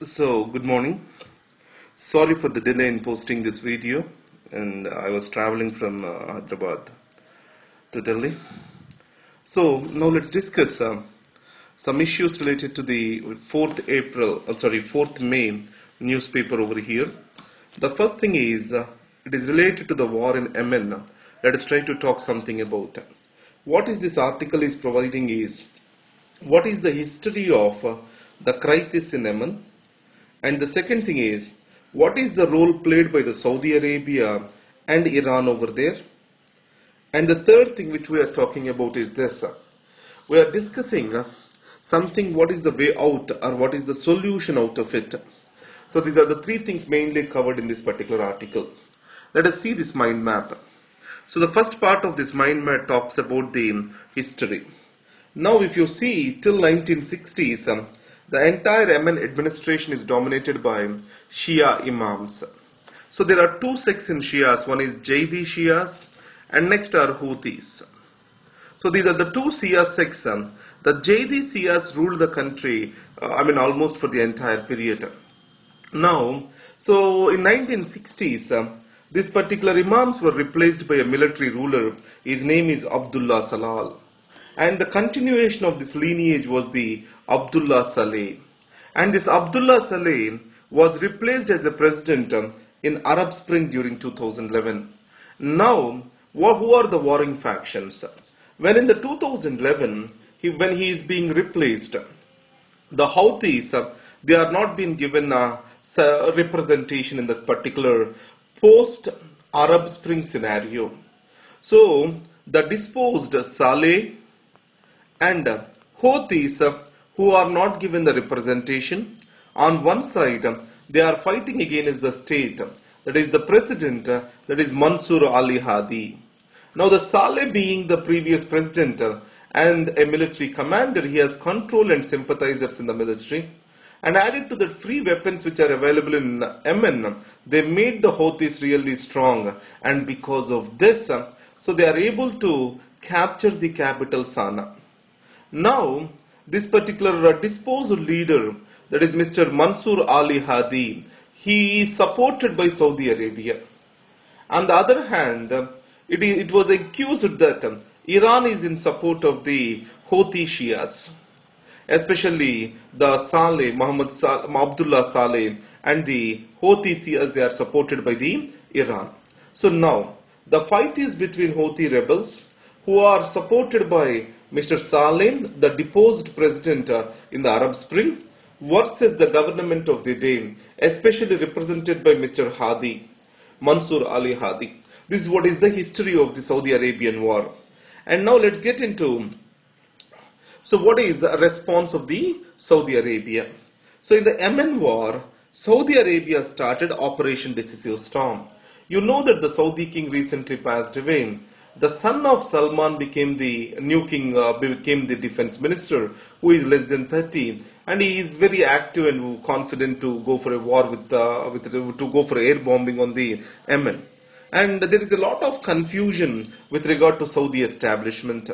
So, good morning. Sorry for the delay in posting this video, and I was traveling from Hyderabad to Delhi. So, now let's discuss some issues related to the 4th May newspaper over here. The first thing is, it is related to the war in Yemen. Let us try to talk something about. What is this article is providing is, what is the history of the crisis in Yemen? And the second thing is, what is the role played by the Saudi Arabia and Iran over there? And the third thing which we are talking about is this. We are discussing something, what is the way out or what is the solution out of it. So these are the three things mainly covered in this particular article. Let us see this mind map. So the first part of this mind map talks about the history. Now if you see till 1960s, the entire Yemen administration is dominated by Shia Imams. So there are two sects in Shias. One is Zaidi Shias and next are Houthis. So these are the two Shia sects. The Zaidi Shias ruled the country, almost for the entire period. Now, so in 1960s, these particular Imams were replaced by a military ruler. His name is Abdullah Salal. And the continuation of this lineage was the Abdullah Saleh. And this Abdullah Saleh was replaced as a president in Arab Spring during 2011. Now, who are the warring factions? When in the 2011, when he is being replaced, the Houthis, they are not being given a representation in this particular post-Arab Spring scenario. So, the disposed Saleh and Houthis who are not given the representation, on one side they are fighting against the state, that is the president, that is Mansur Ali Hadi. Now the Saleh being the previous president and a military commander, he has control and sympathizers in the military. And added to that free weapons which are available in Yemen, they made the Houthis really strong, and because of this, so they are able to capture the capital Sana'a. Now, this particular disposed leader, that is Mr. Mansur Ali Hadi, he is supported by Saudi Arabia. On the other hand, it was accused that Iran is in support of the Houthi Shias, especially the Abdullah Saleh and the Houthi Shias, they are supported by the Iran. So now, the fight is between Houthi rebels who are supported by Mr. Saleh, the deposed president in the Arab Spring, versus the government of the day, especially represented by Mr. Hadi, Mansur Ali Hadi. This is what is the history of the Saudi Arabian war. And now let's get into, so what is the response of the Saudi Arabia? So in the Yemen war, Saudi Arabia started Operation Decisive Storm. You know that the Saudi king recently passed away. The son of Salman became the new king, became the defense minister, who is less than 30, and he is very active and confident to go for a war to go for air bombing on the Yemen. And there is a lot of confusion with regard to Saudi establishment.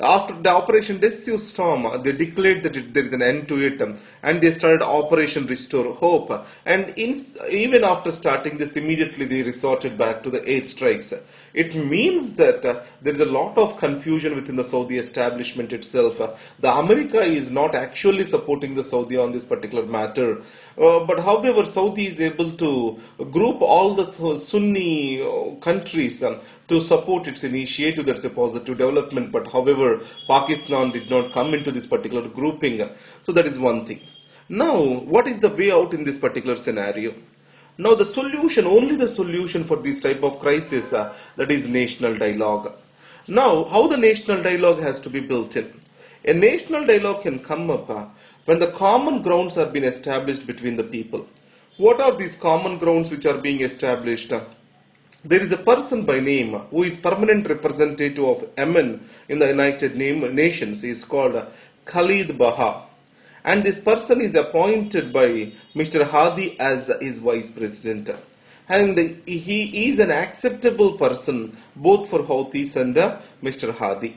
After the Operation Decisive Storm, they declared that there is an end to it, and they started Operation Restore Hope. And even after starting this, immediately they resorted back to the airstrikes. It means that there is a lot of confusion within the Saudi establishment itself. The America is not actually supporting the Saudi on this particular matter. But however, Saudi is able to group all the Sunni countries to support its initiative. That's a positive development. But however, Pakistan did not come into this particular grouping. So that is one thing. Now, what is the way out in this particular scenario? Now the solution, only the solution for this type of crisis, that is national dialogue. Now, how the national dialogue has to be built in? A national dialogue can come up when the common grounds are being established between the people. What are these common grounds which are being established? There is a person by name who is permanent representative of Yemen in the United Nations. He is called Khalid Baha. And this person is appointed by Mr. Hadi as his vice president. And he is an acceptable person both for Houthis and Mr. Hadi.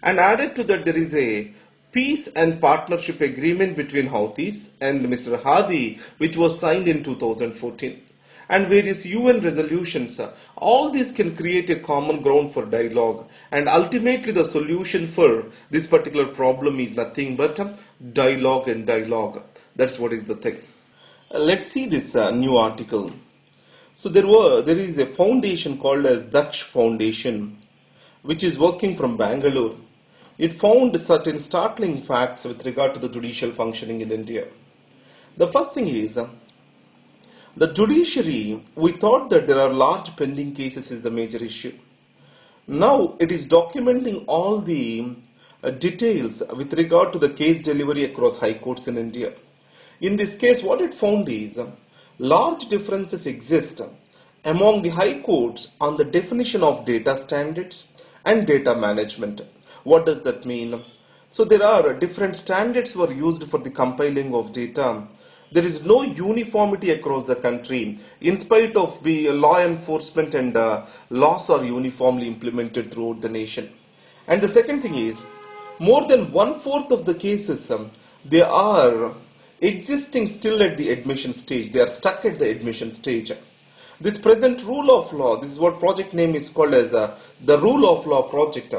And added to that, there is a peace and partnership agreement between Houthis and Mr. Hadi, which was signed in 2014, and various UN resolutions. All these can create a common ground for dialogue, and ultimately the solution for this particular problem is nothing but dialogue and dialogue. That's what is the thing. Let's see this new article. So there is a foundation called as Daksh Foundation, which is working from Bangalore. It found certain startling facts with regard to the judicial functioning in India. The first thing is, the judiciary, we thought that there are large pending cases is the major issue. Now it is documenting all the details with regard to the case delivery across high courts in India. In this case, what it found is large differences exist among the high courts on the definition of data standards and data management. What does that mean? So there are different standards were used for the compiling of data. There is no uniformity across the country in spite of the law enforcement and laws are uniformly implemented throughout the nation. And the second thing is, more than 1/4 of the cases, they are existing still at the admission stage. They are stuck at the admission stage. This present rule of law, this is what project name is called as the rule of law project.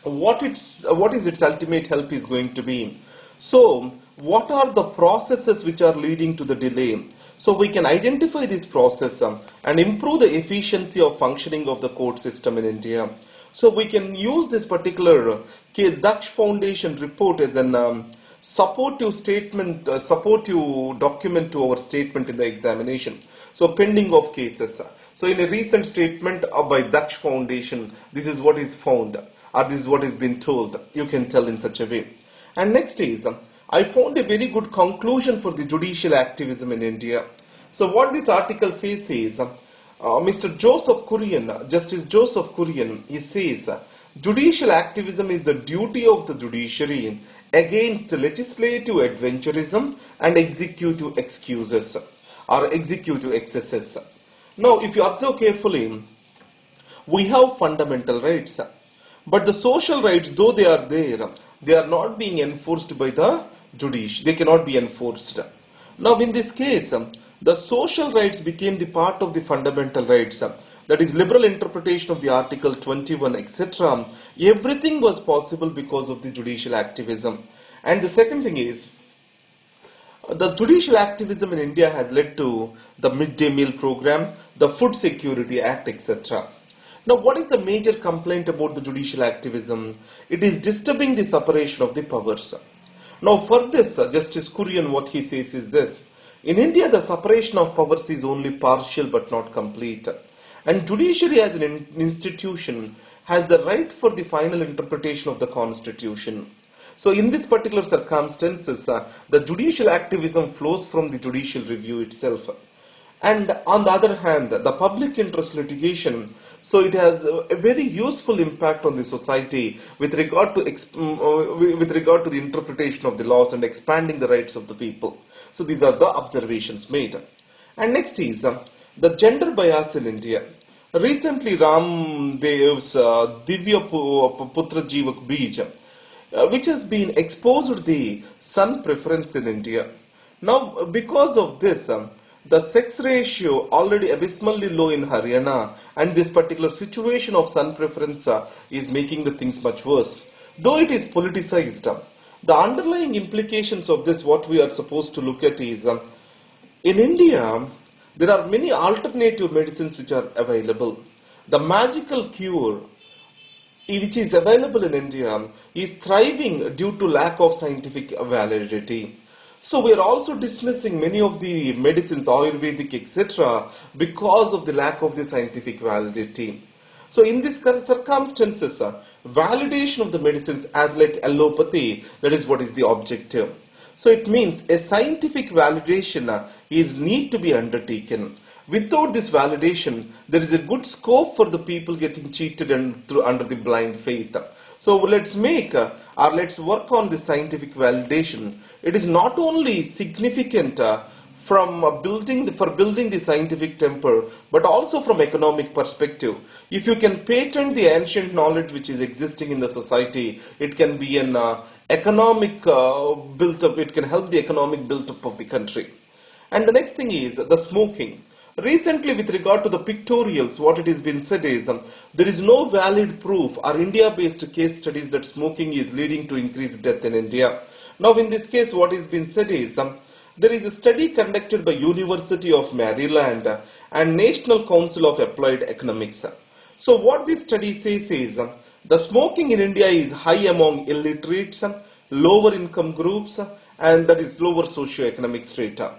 What is its ultimate help is going to be. So, what are the processes which are leading to the delay? So we can identify this process and improve the efficiency of functioning of the court system in India. So we can use this particular Daksh Foundation report as an supportive statement, supportive document to our statement in the examination. So pending of cases. So in a recent statement by Daksh Foundation, this is what is found, or this is what is been told. You can tell in such a way. And next is, I found a very good conclusion for the judicial activism in India. So what this article says is, Mr. Joseph Kurian, Justice Joseph Kurian, he says, judicial activism is the duty of the judiciary against legislative adventurism and executive excuses or executive excesses. Now, if you observe carefully, we have fundamental rights, but the social rights, though they are there, they are not being enforced by the judiciary. They cannot be enforced. Now, in this case, the social rights became the part of the fundamental rights. That is liberal interpretation of the Article 21, etc. Everything was possible because of the judicial activism. And the second thing is, the judicial activism in India has led to the midday meal program, the Food Security Act, etc. Now, what is the major complaint about the judicial activism? It is disturbing the separation of the powers. Now, for this, Justice Kurian, what he says is this. In India, the separation of powers is only partial but not complete. And judiciary as an institution has the right for the final interpretation of the constitution. So in this particular circumstances, the judicial activism flows from the judicial review itself. And on the other hand, the public interest litigation, so it has a very useful impact on the society with regard to the interpretation of the laws and expanding the rights of the people. So these are the observations made. And next is the gender bias in India. Recently, Ram Dev's Divya Putra Jivak Bij, which has been exposed the son preference in India. Now, because of this, the sex ratio already abysmally low in Haryana, and this particular situation of son preference is making the things much worse. Though it is politicized, the underlying implications of this, what we are supposed to look at is, in India, there are many alternative medicines which are available. The magical cure which is available in India is thriving due to lack of scientific validity. So we are also dismissing many of the medicines, Ayurvedic, etc., because of the lack of the scientific validity. So in these circumstances, validation of the medicines as like allopathy, that is what is the objective. So it means a scientific validation is need to be undertaken. Without this validation, there is a good scope for the people getting cheated and under the blind faith. So let's let's work on the scientific validation. It is not only significant for building the scientific temper, but also from economic perspective. If you can patent the ancient knowledge which is existing in the society, it can be an economic built up, it can help the economic built up of the country. And the next thing is the smoking. Recently, with regard to the pictorials, what it has been said is there is no valid proof or India-based case studies that smoking is leading to increased death in India. Now, in this case, what has been said is there is a study conducted by University of Maryland and National Council of Applied Economics. So, what this study says is the smoking in India is high among illiterates, lower income groups, and that is lower socio-economic strata.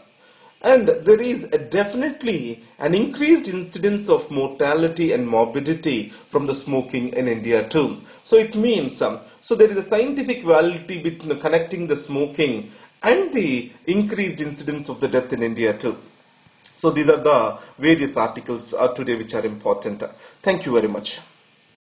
And there is definitely an increased incidence of mortality and morbidity from the smoking in India too. So it means, so there is a scientific validity between connecting the smoking and the increased incidence of the death in India too. So these are the various articles today which are important. Thank you very much.